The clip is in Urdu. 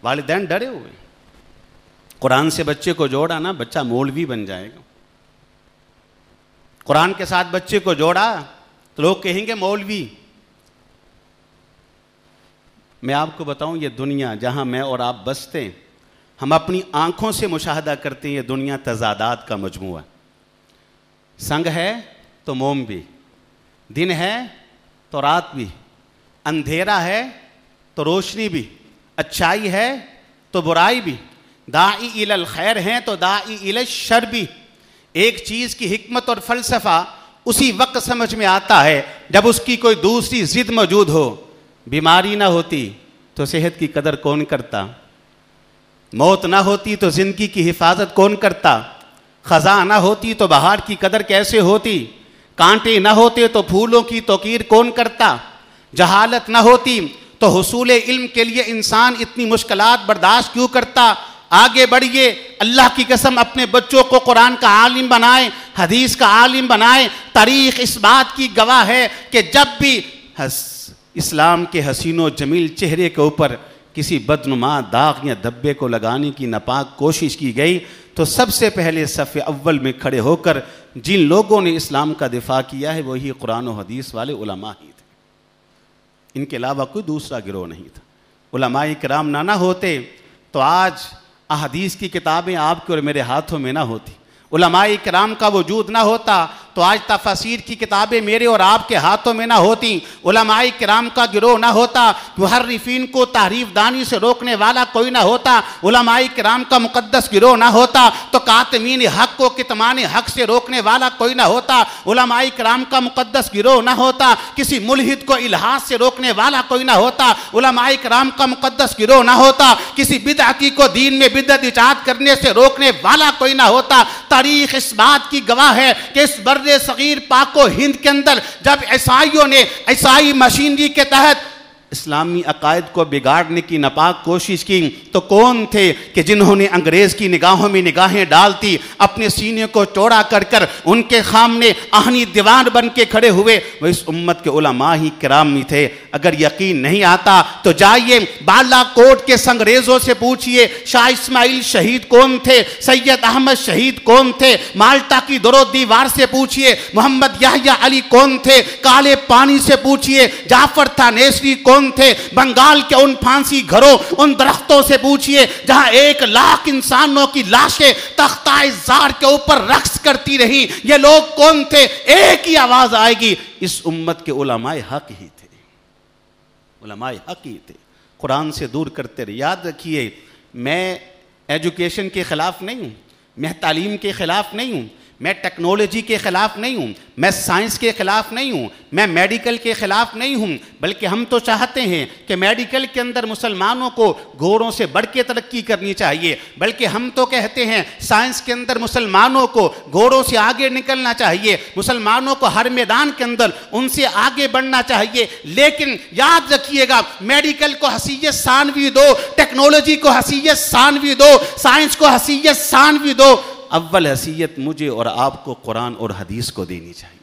والدین ڈرے ہوئے. قرآن سے بچے کو جوڑا نا, بچہ مولوی بن جائے گا. قرآن کے ساتھ بچے کو جوڑا تو لوگ کہیں گے مولوی. میں آپ کو بتاؤں, یہ دنیا جہاں میں اور آپ بستے ہیں, ہم اپنی آنکھوں سے مشاہدہ کرتے ہیں, یہ دنیا تضادات کا مجموعہ. سنگ ہے تو موم بھی, دن ہے تو رات بھی, اندھیرا ہے تو روشنی بھی, اچھائی ہے تو برائی بھی, داعی الی الخیر ہیں تو داعی الی الشر بھی. ایک چیز کی حکمت اور فلسفہ اسی وقت سمجھ میں آتا ہے جب اس کی کوئی دوسری ضد موجود ہو. بیماری نہ ہوتی تو صحت کی قدر کون کرتا؟ موت نہ ہوتی تو زندگی کی حفاظت کون کرتا؟ خزاں نہ ہوتی تو بہار کی قدر کیسے ہوتی؟ کانٹے نہ ہوتے تو پھولوں کی توقیر کون کرتا؟ جہالت نہ ہوتی تو حصول علم کے لیے انسان اتنی مشکلات برداشت کیوں کرتا؟ آگے بڑھیے, اللہ کی قسم اپنے بچوں کو قرآن کا عالم بنائیں, حدیث کا عالم بنائیں. تاریخ اس بات کی گواہ ہے کہ جب بھی اسلام کے حسین و جمیل چہرے کے اوپر کسی بدنما داغ یا دھبے کو لگانے کی ناپاک کوشش کی گئی تو سب سے پہلے صف اول میں کھڑے ہو کر جن لوگوں نے اسلام کا دفاع کیا ہے وہی قرآن و حدیث والے علماء ہی تھے. ان کے علاوہ کوئی دوسرا گروہ نہیں تھا. علماء کرام نہ ہوتے تو آج احادیث کی کتابیں آپ کے اور میرے ہاتھوں میں نہ ہوتی. علماء کرام کا وجود نہ ہوتا تو آج تفاسیر کی کتابیں میرے اور آپ کے ہاتھوں میں نہ ہوتی. علماء کرام کا گروہ نہ ہوتا, محرفین کو تحریف دانی سے روکنے والا کوئی نہ ہوتا. علماء کرام کا مقدس گروہ نہ ہوتا تو کاتمین حق کو کتمان حق سے روکنے والا کوئی نہ ہوتا. علماء کرام کا مقدس گروہ نہ ہوتا, کسی ملحد کو الحاد سے روکنے والا کوئی نہ ہوتا. علماء کرام کا مقدس گروہ نہ ہوتا, کسی بدعتی کو دین میں بدعت ایجاد کرنے سے روکنے والا کوئی نہ ہوتا. تاریخ اس بات کی گواہ ہے کہ اس بر صغیر پاک و ہند کے اندر جب عیسائیوں نے عیسائی مشینری کے تحت اسلامی عقائد کو بگاڑنے کی ناپاک کوشش کی تو کون تھے کہ جنہوں نے انگریز کی نگاہوں میں نگاہیں ڈالتی, اپنے سینے کو چوڑا کر کر ان کے سامنے آہنی دیوان بن کے کھڑے ہوئے؟ وہ اس امت کے علماء ہی کرام ہی تھے. اگر یقین نہیں آتا تو جائیے بالا کوٹ کے سنگریزوں سے پوچھئے شاہ اسماعیل شہید کون تھے, سید احمد شہید کون تھے. مالٹا کی درو دیوار سے پوچھئے محمد یحییٰ علی کون تھے. کالے پانی سے پوچھئے جعفر تھانیسری کون تھے. بنگال کے ان پھانسی گھروں, ان درختوں سے پوچھئے جہاں 1,00,000 انسانوں کی لاشیں تختہ زار کے اوپر رقص کرتی رہی, یہ لوگ کون تھے؟ ایک ہی آواز آئے گی, اس امت کے علماء حق ہی تھے. علماء حق ہی تھے. قرآن سے دور کرتے رہے. یاد رکھیے, میں ایجوکیشن کے خلاف نہیں ہوں, میں تعلیم کے خلاف نہیں ہوں, میں ٹیکنالوجی کے خلاف نہیں ہوں, میں سائنس کے خلاف نہیں ہوں, میں میڈیکل کے خلاف نہیں ہوں, بلکہ ہم تو چاہتے ہیں کہ میڈیکل کے اندر مسلمانوں کو گھوڑوں سے بڑھ کے ترقی کرنی چاہیے, بلکہ ہم تو کہتے ہیں سائنس کے اندر مسلمانوں کو گھوڑوں سے آگے نکلنا چاہیے, مسلمانوں کو ہر میدان کے اندر ان سے آگے بڑھنا چاہیے. لیکن یاد رکھیے گا, میڈیکل کو حیثیت ثانوی دو, ٹیکنالوجی کو حیثیت ثانوی دو, سائنس کو حیثیت ثانوی دو, اول حیثیت مجھے اور آپ کو قرآن اور حدیث کو دینی چاہیے.